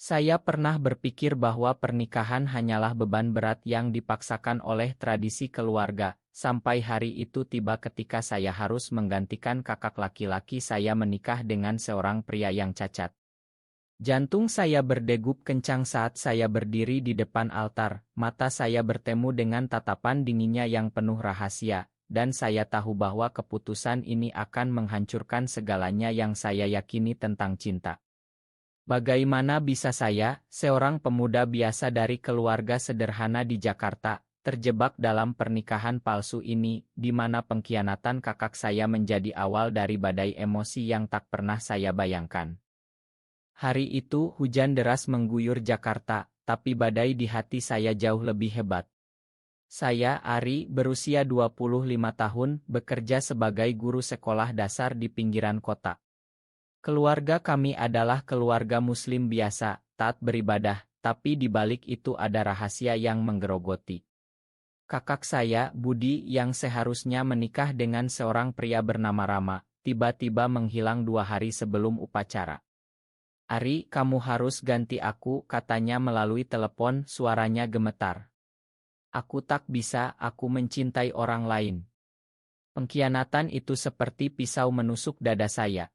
Saya pernah berpikir bahwa pernikahan hanyalah beban berat yang dipaksakan oleh tradisi keluarga, sampai hari itu tiba ketika saya harus menggantikan kakak laki-laki saya menikah dengan seorang pria yang cacat. Jantung saya berdegup kencang saat saya berdiri di depan altar, mata saya bertemu dengan tatapan dinginnya yang penuh rahasia, dan saya tahu bahwa keputusan ini akan menghancurkan segalanya yang saya yakini tentang cinta. Bagaimana bisa saya, seorang pemuda biasa dari keluarga sederhana di Jakarta, terjebak dalam pernikahan palsu ini, di mana pengkhianatan kakak saya menjadi awal dari badai emosi yang tak pernah saya bayangkan. Hari itu hujan deras mengguyur Jakarta, tapi badai di hati saya jauh lebih hebat. Saya, Ari, berusia 25 tahun, bekerja sebagai guru sekolah dasar di pinggiran kota. Keluarga kami adalah keluarga Muslim biasa, taat beribadah, tapi di balik itu ada rahasia yang menggerogoti. Kakak saya, Budi, yang seharusnya menikah dengan seorang pria bernama Rama, tiba-tiba menghilang 2 hari sebelum upacara. Ari, kamu harus ganti aku, katanya melalui telepon, suaranya gemetar. Aku tak bisa, aku mencintai orang lain. Pengkhianatan itu seperti pisau menusuk dada saya.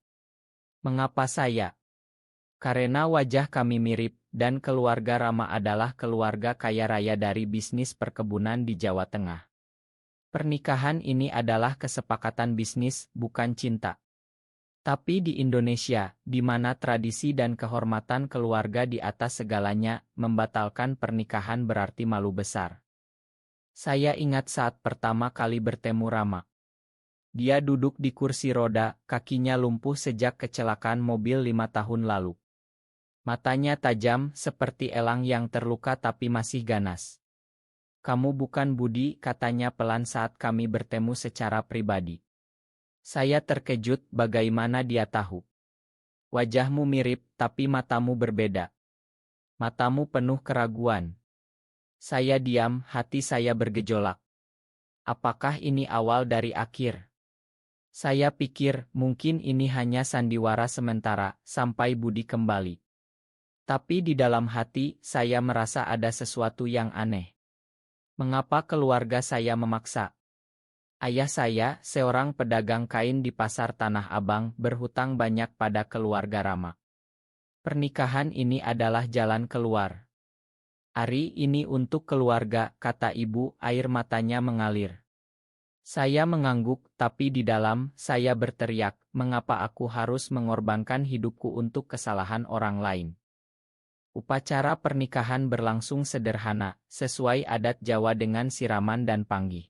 Mengapa saya? Karena wajah kami mirip, dan keluarga Rama adalah keluarga kaya raya dari bisnis perkebunan di Jawa Tengah. Pernikahan ini adalah kesepakatan bisnis, bukan cinta. Tapi di Indonesia, di mana tradisi dan kehormatan keluarga di atas segalanya, membatalkan pernikahan berarti malu besar. Saya ingat saat pertama kali bertemu Rama. Dia duduk di kursi roda, kakinya lumpuh sejak kecelakaan mobil 5 tahun lalu. Matanya tajam, seperti elang yang terluka tapi masih ganas. Kamu bukan Budi, katanya pelan saat kami bertemu secara pribadi. Saya terkejut bagaimana dia tahu. Wajahmu mirip, tapi matamu berbeda. Matamu penuh keraguan. Saya diam, hati saya bergejolak. Apakah ini awal dari akhir? Saya pikir, mungkin ini hanya sandiwara sementara, sampai Budi kembali. Tapi di dalam hati, saya merasa ada sesuatu yang aneh. Mengapa keluarga saya memaksa? Ayah saya, seorang pedagang kain di pasar Tanah Abang, berhutang banyak pada keluarga Rama. Pernikahan ini adalah jalan keluar. Ari, ini untuk keluarga, kata ibu, air matanya mengalir. Saya mengangguk, tapi di dalam, saya berteriak, mengapa aku harus mengorbankan hidupku untuk kesalahan orang lain? Upacara pernikahan berlangsung sederhana, sesuai adat Jawa dengan siraman dan panggih.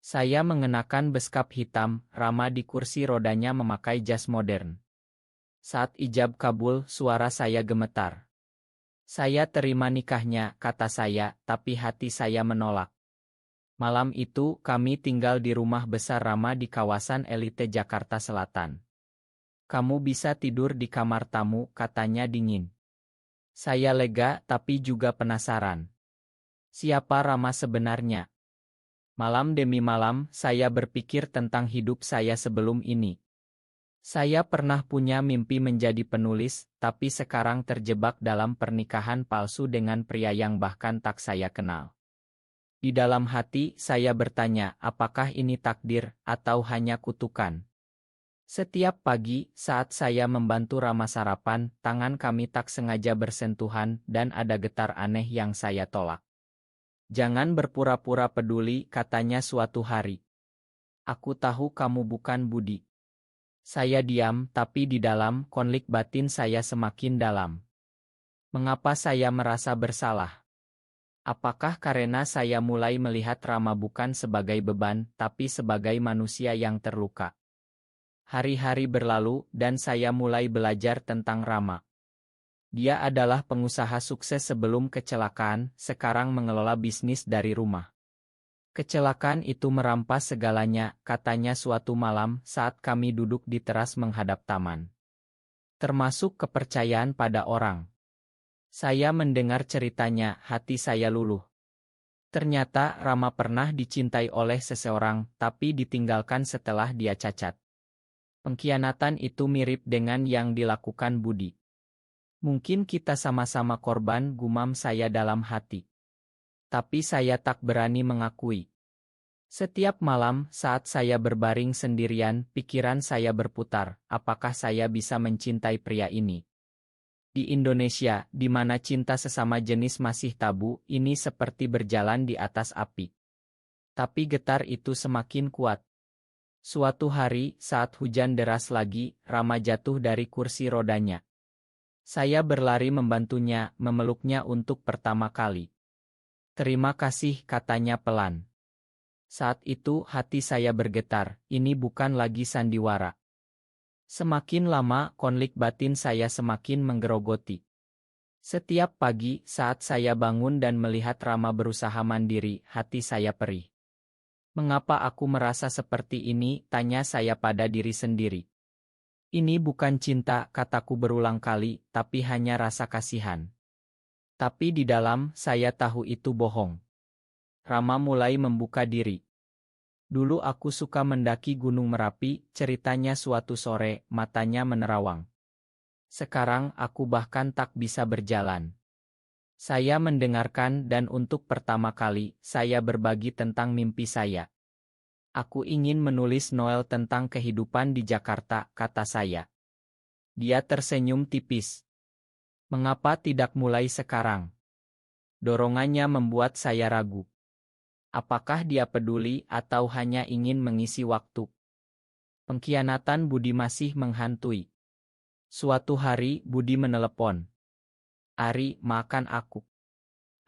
Saya mengenakan beskap hitam, Rama di kursi rodanya memakai jas modern. Saat ijab kabul, suara saya gemetar. Saya terima nikahnya, kata saya, tapi hati saya menolak. Malam itu, kami tinggal di rumah besar Rama di kawasan elite Jakarta Selatan. Kamu bisa tidur di kamar tamu, katanya dingin. Saya lega, tapi juga penasaran. Siapa Rama sebenarnya? Malam demi malam, saya berpikir tentang hidup saya sebelum ini. Saya pernah punya mimpi menjadi penulis, tapi sekarang terjebak dalam pernikahan palsu dengan pria yang bahkan tak saya kenal. Di dalam hati, saya bertanya, apakah ini takdir, atau hanya kutukan? Setiap pagi, saat saya membantu Rama sarapan, tangan kami tak sengaja bersentuhan, dan ada getar aneh yang saya tolak. Jangan berpura-pura peduli, katanya suatu hari. Aku tahu kamu bukan Budi. Saya diam, tapi di dalam, konflik batin saya semakin dalam. Mengapa saya merasa bersalah? Apakah karena saya mulai melihat Rama bukan sebagai beban, tapi sebagai manusia yang terluka? Hari-hari berlalu, dan saya mulai belajar tentang Rama. Dia adalah pengusaha sukses sebelum kecelakaan, sekarang mengelola bisnis dari rumah. Kecelakaan itu merampas segalanya, katanya suatu malam saat kami duduk di teras menghadap taman. Termasuk kepercayaan pada orang. Saya mendengar ceritanya, hati saya luluh. Ternyata Rama pernah dicintai oleh seseorang, tapi ditinggalkan setelah dia cacat. Pengkhianatan itu mirip dengan yang dilakukan Budi. Mungkin kita sama-sama korban, gumam saya dalam hati. Tapi saya tak berani mengakui. Setiap malam saat saya berbaring sendirian, pikiran saya berputar, apakah saya bisa mencintai pria ini? Di Indonesia, di mana cinta sesama jenis masih tabu, ini seperti berjalan di atas api. Tapi getar itu semakin kuat. Suatu hari, saat hujan deras lagi, Rama jatuh dari kursi rodanya. Saya berlari membantunya, memeluknya untuk pertama kali. "Terima kasih," katanya pelan. Saat itu hati saya bergetar, ini bukan lagi sandiwara. Semakin lama, konflik batin saya semakin menggerogoti. Setiap pagi, saat saya bangun dan melihat Rama berusaha mandiri, hati saya perih. "Mengapa aku merasa seperti ini?" tanya saya pada diri sendiri. "Ini bukan cinta," kataku berulang kali, "tapi hanya rasa kasihan." Tapi di dalam, saya tahu itu bohong. Rama mulai membuka diri. "Dulu aku suka mendaki Gunung Merapi," ceritanya suatu sore, matanya menerawang. "Sekarang aku bahkan tak bisa berjalan." Saya mendengarkan dan untuk pertama kali, saya berbagi tentang mimpi saya. "Aku ingin menulis novel tentang kehidupan di Jakarta," kata saya. Dia tersenyum tipis. "Mengapa tidak mulai sekarang?" Dorongannya membuat saya ragu. Apakah dia peduli atau hanya ingin mengisi waktu? Pengkhianatan Budi masih menghantui. Suatu hari Budi menelepon. "Ari, makan aku.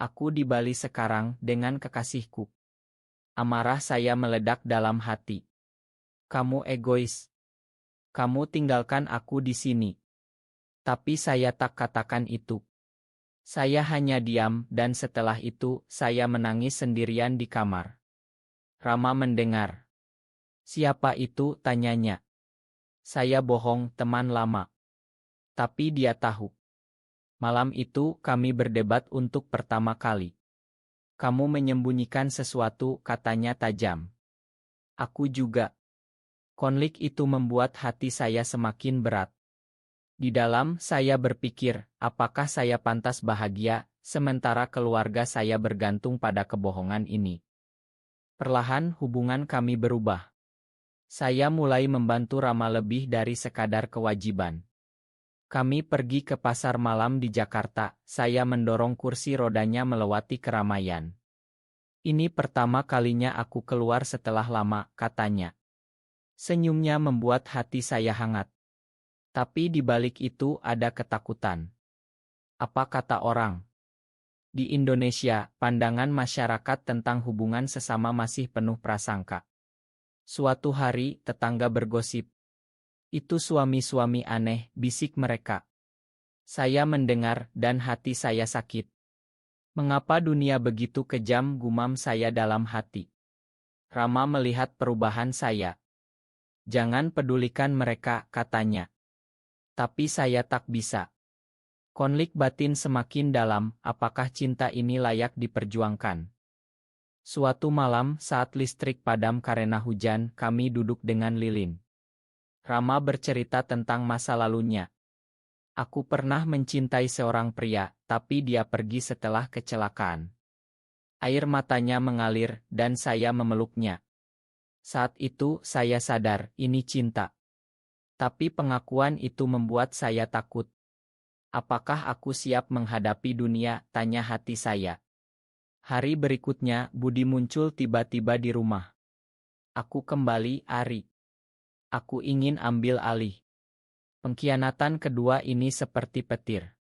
Aku di Bali sekarang dengan kekasihku." Amarah saya meledak dalam hati. "Kamu egois. Kamu tinggalkan aku di sini." Tapi saya tak katakan itu. Saya hanya diam dan setelah itu saya menangis sendirian di kamar. Rama mendengar. "Siapa itu?" tanyanya. Saya bohong, "Teman lama." Tapi dia tahu. Malam itu kami berdebat untuk pertama kali. "Kamu menyembunyikan sesuatu," katanya tajam. Aku juga. Konflik itu membuat hati saya semakin berat. Di dalam saya berpikir, apakah saya pantas bahagia, sementara keluarga saya bergantung pada kebohongan ini. Perlahan hubungan kami berubah. Saya mulai membantu Rama lebih dari sekadar kewajiban. Kami pergi ke pasar malam di Jakarta, saya mendorong kursi rodanya melewati keramaian. "Ini pertama kalinya aku keluar setelah lama," katanya. Senyumnya membuat hati saya hangat. Tapi di balik itu ada ketakutan. Apa kata orang? Di Indonesia, pandangan masyarakat tentang hubungan sesama masih penuh prasangka. Suatu hari, tetangga bergosip. "Itu suami-suami aneh," bisik mereka. Saya mendengar dan hati saya sakit. "Mengapa dunia begitu kejam?" gumam saya dalam hati. Rama melihat perubahan saya. "Jangan pedulikan mereka," katanya. Tapi saya tak bisa. Konflik batin semakin dalam, apakah cinta ini layak diperjuangkan? Suatu malam saat listrik padam karena hujan, kami duduk dengan lilin. Rama bercerita tentang masa lalunya. "Aku pernah mencintai seorang pria, tapi dia pergi setelah kecelakaan." Air matanya mengalir, dan saya memeluknya. Saat itu saya sadar, ini cinta. Tapi pengakuan itu membuat saya takut. "Apakah aku siap menghadapi dunia?" tanya hati saya. Hari berikutnya, Budi muncul tiba-tiba di rumah. "Aku kembali, Ari. Aku ingin ambil alih." Pengkhianatan kedua ini seperti petir.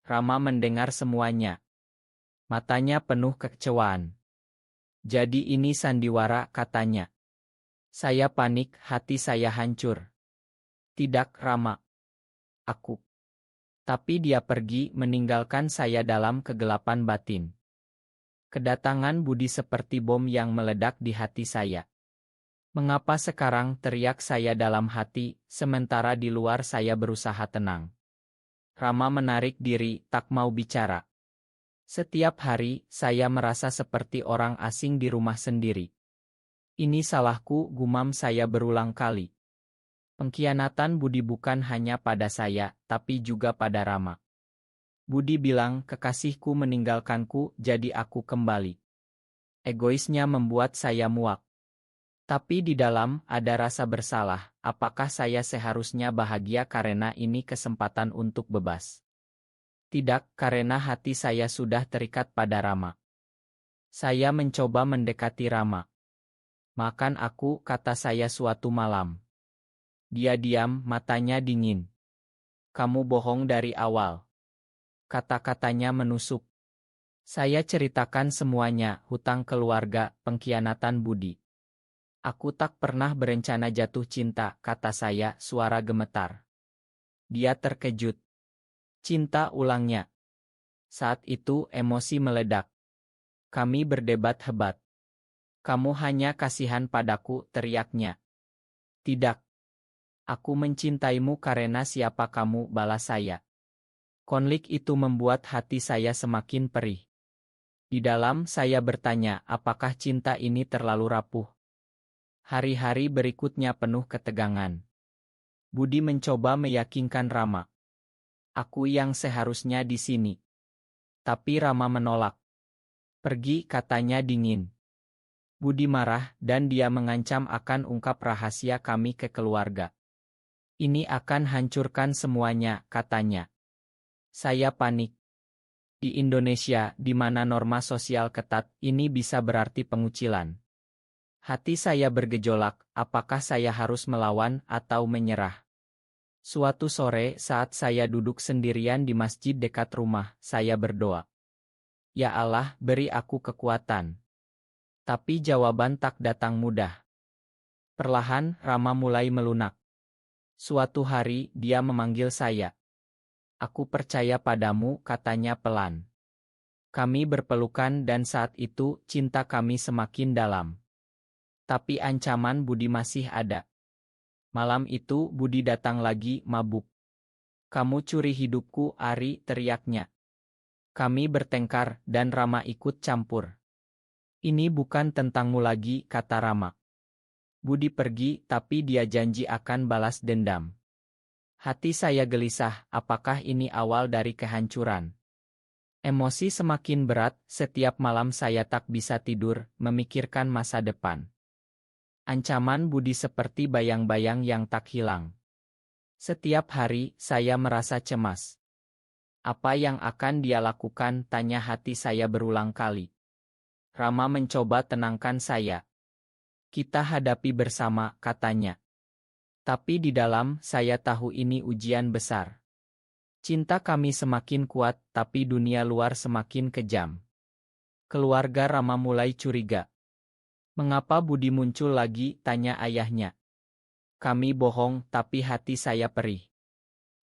Rama mendengar semuanya. Matanya penuh kekecewaan. "Jadi ini sandiwara," katanya. Saya panik, hati saya hancur. "Tidak, Rama. Aku." Tapi dia pergi meninggalkan saya dalam kegelapan batin. Kedatangan Budi seperti bom yang meledak di hati saya. "Mengapa sekarang?" teriak saya dalam hati, sementara di luar saya berusaha tenang. Rama menarik diri, tak mau bicara. Setiap hari, saya merasa seperti orang asing di rumah sendiri. "Ini salahku," gumam saya berulang kali. Pengkhianatan Budi bukan hanya pada saya, tapi juga pada Rama. Budi bilang kekasihku meninggalkanku jadi aku kembali. Egoisnya membuat saya muak. Tapi di dalam ada rasa bersalah, apakah saya seharusnya bahagia karena ini kesempatan untuk bebas? Tidak, karena hati saya sudah terikat pada Rama. Saya mencoba mendekati Rama. Makan aku, kata saya suatu malam. Dia diam, matanya dingin. Kamu bohong dari awal. Kata-katanya menusuk. Saya ceritakan semuanya, hutang keluarga, pengkhianatan Budi. Aku tak pernah berencana jatuh cinta, kata saya, suara gemetar. Dia terkejut. Cinta, ulangnya. Saat itu emosi meledak. Kami berdebat hebat. Kamu hanya kasihan padaku, teriaknya. Tidak. Aku mencintaimu karena siapa kamu, balas saya. Konflik itu membuat hati saya semakin perih. Di dalam saya bertanya, apakah cinta ini terlalu rapuh? Hari-hari berikutnya penuh ketegangan. Budi mencoba meyakinkan Rama. Aku yang seharusnya di sini. Tapi Rama menolak. Pergi, katanya dingin. Budi marah dan dia mengancam akan ungkap rahasia kami ke keluarga. Ini akan hancurkan semuanya, katanya. Saya panik. Di Indonesia, di mana norma sosial ketat, ini bisa berarti pengucilan. Hati saya bergejolak, apakah saya harus melawan atau menyerah? Suatu sore saat saya duduk sendirian di masjid dekat rumah, saya berdoa. Ya Allah, beri aku kekuatan. Tapi jawaban tak datang mudah. Perlahan, Rama mulai melunak. Suatu hari, dia memanggil saya. Aku percaya padamu, katanya pelan. Kami berpelukan dan saat itu, cinta kami semakin dalam. Tapi ancaman Budi masih ada. Malam itu, Budi datang lagi, mabuk. Kamu curi hidupku, Ari, teriaknya. Kami bertengkar, dan Rama ikut campur. Ini bukan tentangmu lagi, kata Rama. Budi pergi, tapi dia janji akan balas dendam. Hati saya gelisah, apakah ini awal dari kehancuran? Emosi semakin berat, setiap malam saya tak bisa tidur, memikirkan masa depan. Ancaman Budi seperti bayang-bayang yang tak hilang. Setiap hari, saya merasa cemas. Apa yang akan dia lakukan, tanya hati saya berulang kali. Rama mencoba tenangkan saya. Kita hadapi bersama, katanya. Tapi di dalam, saya tahu ini ujian besar. Cinta kami semakin kuat, tapi dunia luar semakin kejam. Keluarga Rama mulai curiga. Mengapa Budi muncul lagi, tanya ayahnya. Kami bohong, tapi hati saya perih.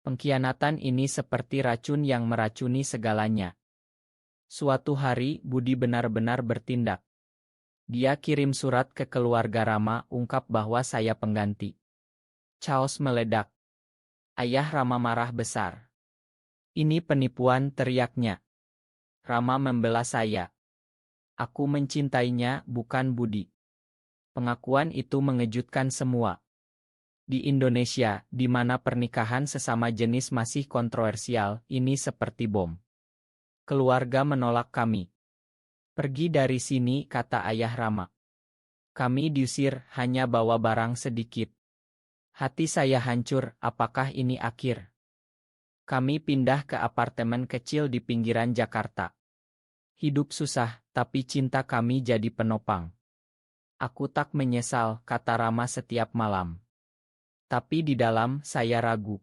Pengkhianatan ini seperti racun yang meracuni segalanya. Suatu hari, Budi benar-benar bertindak. Dia kirim surat ke keluarga Rama, ungkap bahwa saya pengganti. Chaos meledak. Ayah Rama marah besar. Ini penipuan, teriaknya. Rama membela saya. Aku mencintainya, bukan Budi. Pengakuan itu mengejutkan semua. Di Indonesia, di mana pernikahan sesama jenis masih kontroversial, ini seperti bom. Keluarga menolak kami. Pergi dari sini, kata ayah Rama. Kami diusir, hanya bawa barang sedikit. Hati saya hancur, apakah ini akhir? Kami pindah ke apartemen kecil di pinggiran Jakarta. Hidup susah, tapi cinta kami jadi penopang. Aku tak menyesal, kata Rama setiap malam. Tapi di dalam, saya ragu.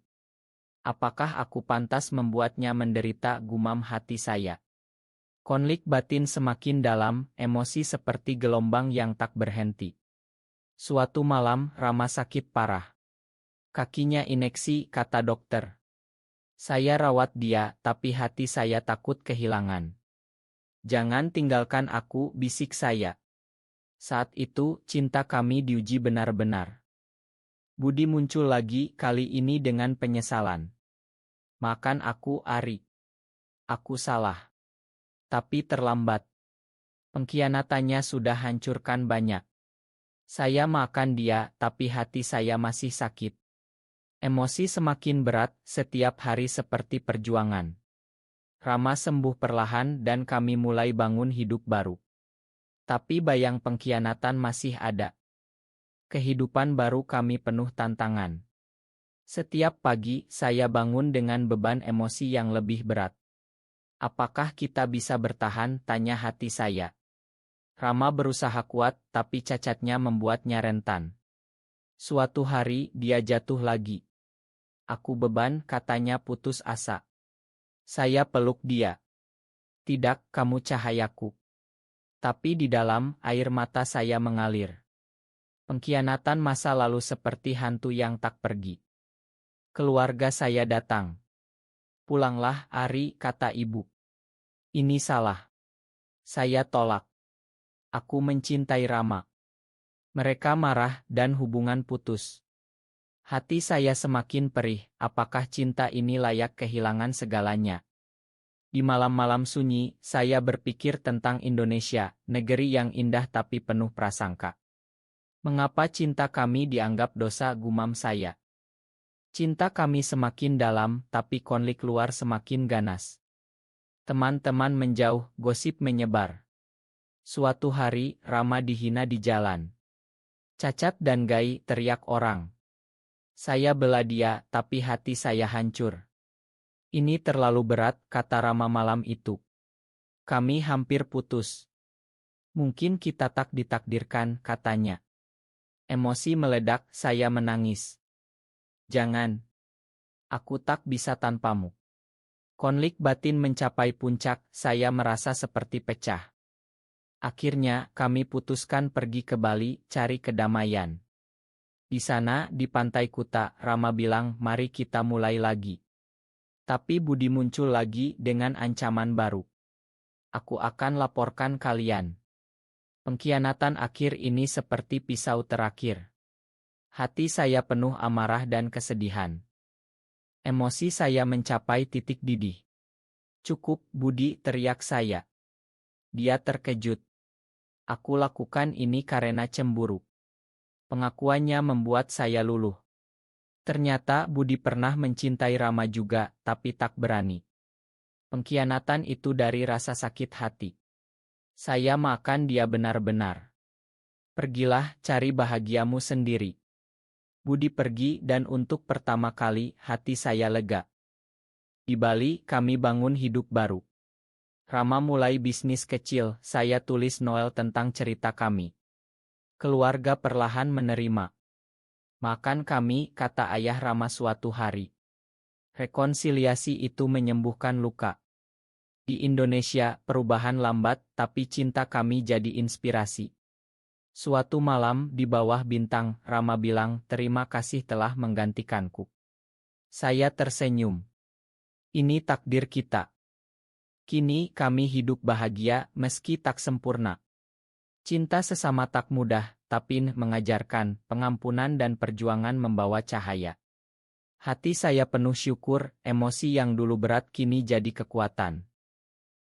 Apakah aku pantas membuatnya menderita, gumam hati saya. Konflik batin semakin dalam, emosi seperti gelombang yang tak berhenti. Suatu malam, Rama sakit parah. Kakinya ineksi, kata dokter. Saya rawat dia, tapi hati saya takut kehilangan. Jangan tinggalkan aku, bisik saya. Saat itu, cinta kami diuji benar-benar. Budi muncul lagi, kali ini dengan penyesalan. Makan aku, Ari. Aku salah. Tapi terlambat. Pengkhianatannya sudah hancurkan banyak. Saya makan dia, tapi hati saya masih sakit. Emosi semakin berat, setiap hari seperti perjuangan. Rama sembuh perlahan dan kami mulai bangun hidup baru. Tapi bayang pengkhianatan masih ada. Kehidupan baru kami penuh tantangan. Setiap pagi, saya bangun dengan beban emosi yang lebih berat. Apakah kita bisa bertahan? Tanya hati saya. Rama berusaha kuat, tapi cacatnya membuatnya rentan. Suatu hari, dia jatuh lagi. Aku beban, katanya putus asa. Saya peluk dia. Tidak, kamu cahayaku. Tapi di dalam, air mata saya mengalir. Pengkhianatan masa lalu seperti hantu yang tak pergi. Keluarga saya datang. Pulanglah, Ari, kata ibu. Ini salah. Saya tolak. Aku mencintai Rama. Mereka marah dan hubungan putus. Hati saya semakin perih, apakah cinta ini layak kehilangan segalanya? Di malam-malam sunyi, saya berpikir tentang Indonesia, negeri yang indah tapi penuh prasangka. Mengapa cinta kami dianggap dosa, gumam saya? Cinta kami semakin dalam, tapi konflik luar semakin ganas. Teman-teman menjauh, gosip menyebar. Suatu hari, Rama dihina di jalan. Cacat dan Gai, teriak orang. Saya bela dia, tapi hati saya hancur. Ini terlalu berat, kata Rama malam itu. Kami hampir putus. Mungkin kita tak ditakdirkan, katanya. Emosi meledak, saya menangis. Jangan. Aku tak bisa tanpamu. Konflik batin mencapai puncak, saya merasa seperti pecah. Akhirnya, kami putuskan pergi ke Bali, cari kedamaian. Di sana, di Pantai Kuta, Rama bilang, mari kita mulai lagi. Tapi Budi muncul lagi dengan ancaman baru. Aku akan laporkan kalian. Pengkhianatan akhir ini seperti pisau terakhir. Hati saya penuh amarah dan kesedihan. Emosi saya mencapai titik didih. Cukup, Budi, teriak saya. Dia terkejut. Aku lakukan ini karena cemburu. Pengakuannya membuat saya luluh. Ternyata Budi pernah mencintai Rama juga, tapi tak berani. Pengkhianatan itu dari rasa sakit hati. Saya makan dia benar-benar. Pergilah, cari bahagiamu sendiri. Budi pergi dan untuk pertama kali hati saya lega. Di Bali, kami bangun hidup baru. Rama mulai bisnis kecil, saya tulis novel tentang cerita kami. Keluarga perlahan menerima. Makan kami, kata ayah Rama suatu hari. Rekonsiliasi itu menyembuhkan luka. Di Indonesia, perubahan lambat, tapi cinta kami jadi inspirasi. Suatu malam, di bawah bintang, Rama bilang, terima kasih telah menggantikanku. Saya tersenyum. Ini takdir kita. Kini kami hidup bahagia, meski tak sempurna. Cinta sesama tak mudah, tapi mengajarkan, pengampunan dan perjuangan membawa cahaya. Hati saya penuh syukur, emosi yang dulu berat kini jadi kekuatan.